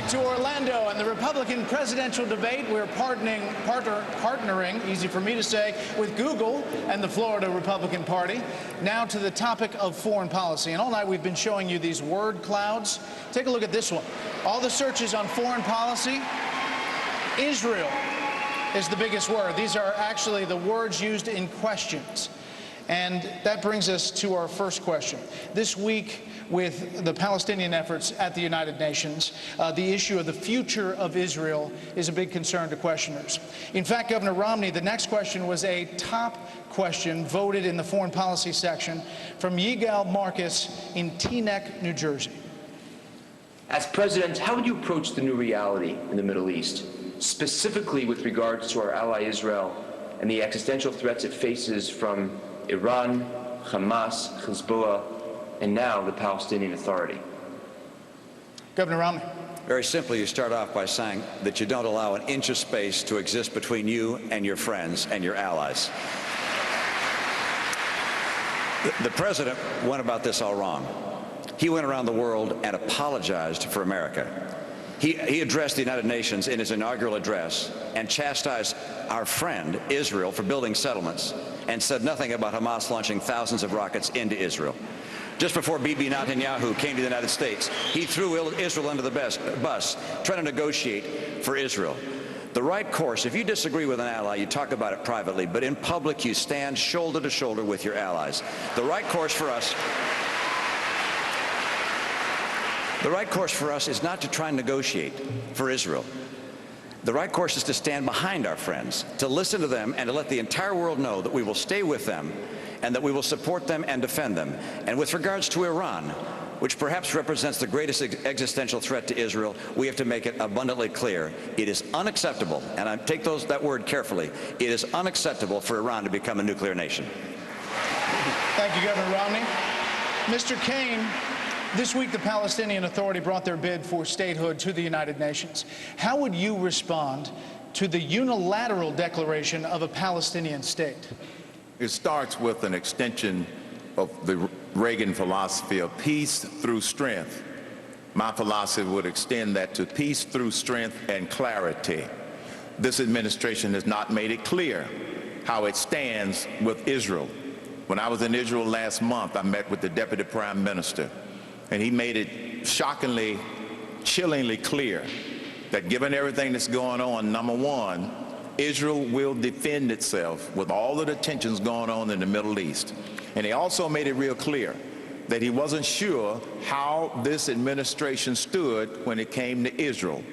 to Orlando and the Republican presidential debate. We're partnering, easy for me to say, with Google and the Florida Republican Party. Now to the topic of foreign policy. And all night we've been showing you these word clouds. Take a look at this one. All the searches on foreign policy, Israel is the biggest word. These are actually the words used in questions. And that brings us to our first question. This week, with the Palestinian efforts at the United Nations, the issue of the future of Israel is a big concern to questioners. In fact, Governor Romney, the next question was a top question voted in the foreign policy section from Yigal Marcus in Teaneck, New Jersey. As president, how would you approach the new reality in the Middle East, specifically with regards to our ally Israel and the existential threats it faces from Iran, Hamas, Hezbollah, and now the Palestinian Authority? Governor Romney. Very simply, you start off by saying that you don't allow an inch of space to exist between you and your friends and your allies. The president went about this all wrong. He went around the world and apologized for America. He addressed the United Nations in his inaugural address and chastised our friend Israel for building settlements and said nothing about Hamas launching thousands of rockets into Israel. Just before Bibi Netanyahu came to the United States, he threw Israel under the bus, trying to negotiate for Israel. The right course, if you disagree with an ally, you talk about it privately, but in public you stand shoulder to shoulder with your allies. The right course for us is not to try and negotiate for Israel. The right course is to stand behind our friends, to listen to them, and to let the entire world know that we will stay with them and that we will support them and defend them. And with regards to Iran, which perhaps represents the greatest existential threat to Israel, we have to make it abundantly clear. It is unacceptable, and I take that word carefully, it is unacceptable for Iran to become a nuclear nation. Thank you, Governor Romney. Mr. Cain, this week, the Palestinian Authority brought their bid for statehood to the United Nations. How would you respond to the unilateral declaration of a Palestinian state? It starts with an extension of the Reagan philosophy of peace through strength. My philosophy would extend that to peace through strength and clarity. This administration has not made it clear how it stands with Israel. When I was in Israel last month, I met with the Deputy Prime Minister. And he made it shockingly, chillingly clear that given everything that's going on, number one, Israel will defend itself with all of the tensions going on in the Middle East. And he also made it real clear that he wasn't sure how this administration stood when it came to Israel.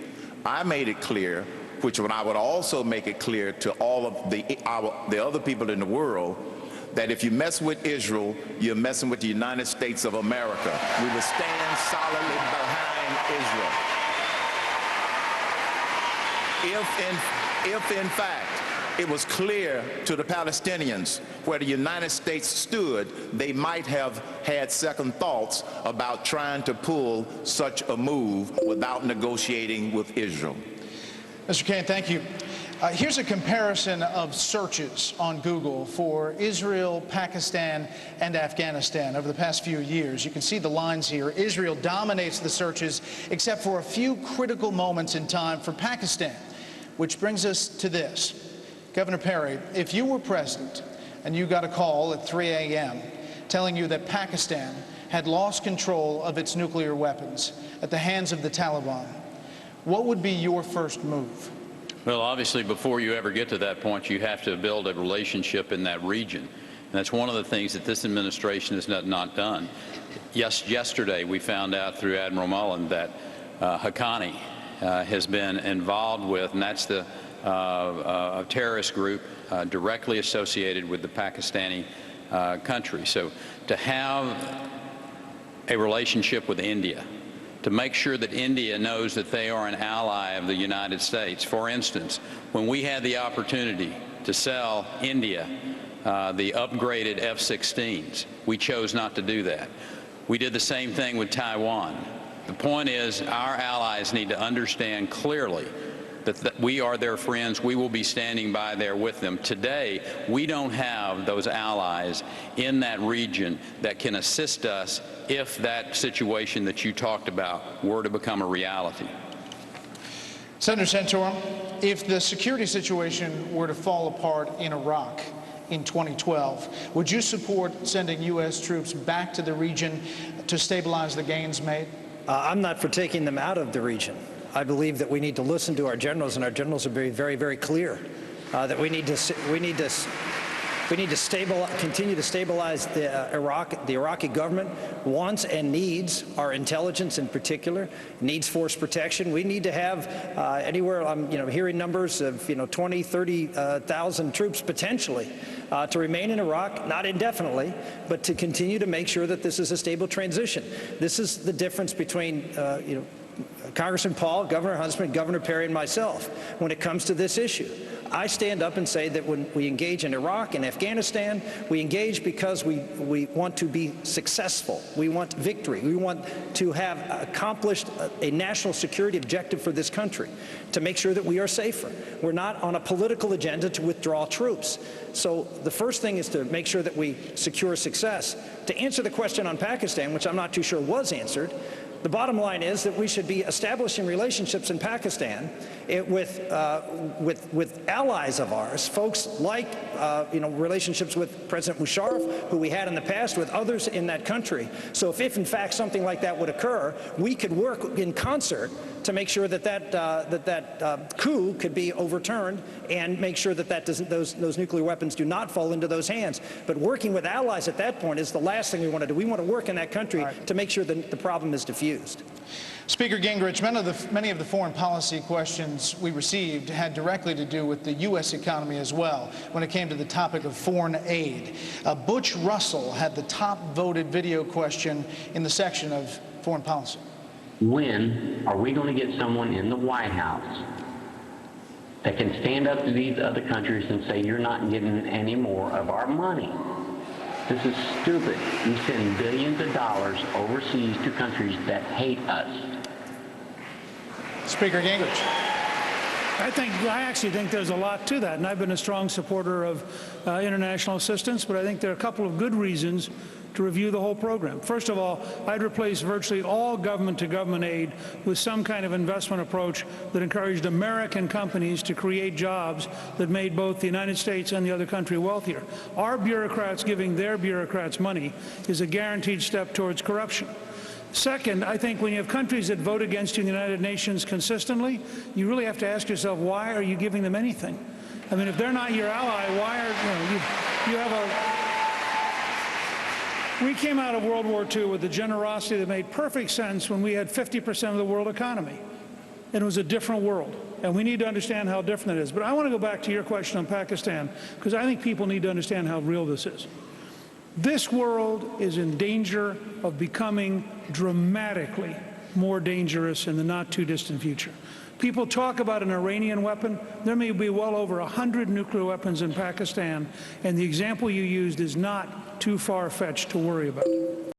I made it clear, which I would also make it clear to all of the other people in the world, that if you mess with Israel, you're messing with the United States of America. We will stand solidly behind Israel. If in fact it was clear to the Palestinians where the United States stood, they might have had second thoughts about trying to pull such a move without negotiating with Israel. Mr. Cain, thank you. Here's a comparison of searches on Google for Israel, Pakistan, and Afghanistan over the past few years. You can see the lines here. Israel dominates the searches except for a few critical moments in time for Pakistan, which brings us to this. Governor Perry, if you were president and you got a call at 3 a.m. telling you that Pakistan had lost control of its nuclear weapons at the hands of the Taliban, what would be your first move? Well, obviously, before you ever get to that point, you have to build a relationship in that region. And that's one of the things that this administration has not done. Yesterday, we found out through Admiral Mullen that Haqqani has been involved with, and that's the terrorist group directly associated with the Pakistani country. So to have a relationship with India, to make sure that India knows that they are an ally of the United States. For instance, when we had the opportunity to sell India the upgraded F-16s, we chose not to do that. We did the same thing with Taiwan. The point is, our allies need to understand clearly that we are their friends. We will be standing by there with them. Today, we don't have those allies in that region that can assist us if that situation that you talked about were to become a reality. Senator Santorum, if the security situation were to fall apart in Iraq in 2012, would you support sending U.S. troops back to the region to stabilize the gains made? I'm not for taking them out of the region. I believe that we need to listen to our generals, and our generals are very, very clear that we need to continue to stabilize the Iraqi government wants and needs our intelligence in particular, needs force protection. We need to have anywhere, I'm hearing numbers of 20, 30,000 troops potentially to remain in Iraq, not indefinitely, but to continue to make sure that this is a stable transition. This is the difference between Congressman Paul, Governor Huntsman, Governor Perry, and myself when it comes to this issue. I stand up and say that when we engage in Iraq and Afghanistan, we engage because we want to be successful. We want victory. We want to have accomplished a national security objective for this country, to make sure that we are safer. We're not on a political agenda to withdraw troops. So the first thing is to make sure that we secure success. To answer the question on Pakistan, which I'm not too sure was answered, the bottom line is that we should be establishing relationships in Pakistan with allies of ours, folks like relationships with President Musharraf, who we had in the past, with others in that country. So if in fact something like that would occur, we could work in concert to make sure that coup could be overturned and make sure that those nuclear weapons do not fall into those hands. But working with allies at that point is the last thing we want to do. We want to work in that country to make sure that the problem is diffused. Speaker Gingrich, many of the foreign policy questions we received had directly to do with the U.S. economy as well when it came to the topic of foreign aid. Butch Russell had the top voted video question in the section of foreign policy. When are we going to get someone in the White House that can stand up to these other countries and say, you're not getting any more of our money? This is stupid. We send billions of dollars overseas to countries that hate us. Speaker Gingrich. I actually think there's a lot to that, and I've been a strong supporter of international assistance, but I think there are a couple of good reasons to review the whole program. First of all, I'd replace virtually all government-to-government aid with some kind of investment approach that encouraged American companies to create jobs that made both the United States and the other country wealthier. Our bureaucrats giving their bureaucrats money is a guaranteed step towards corruption. Second, I think when you have countries that vote against you in the United Nations consistently, you really have to ask yourself, why are you giving them anything? I mean, if they're not your ally, why are you have a... We came out of World War II with a generosity that made perfect sense when we had 50% of the world economy. And it was a different world. And we need to understand how different it is. But I want to go back to your question on Pakistan, because I think people need to understand how real this is. This world is in danger of becoming dramatically more dangerous in the not-too-distant future. People talk about an Iranian weapon. There may be well over 100 nuclear weapons in Pakistan, and the example you used is not too far-fetched to worry about.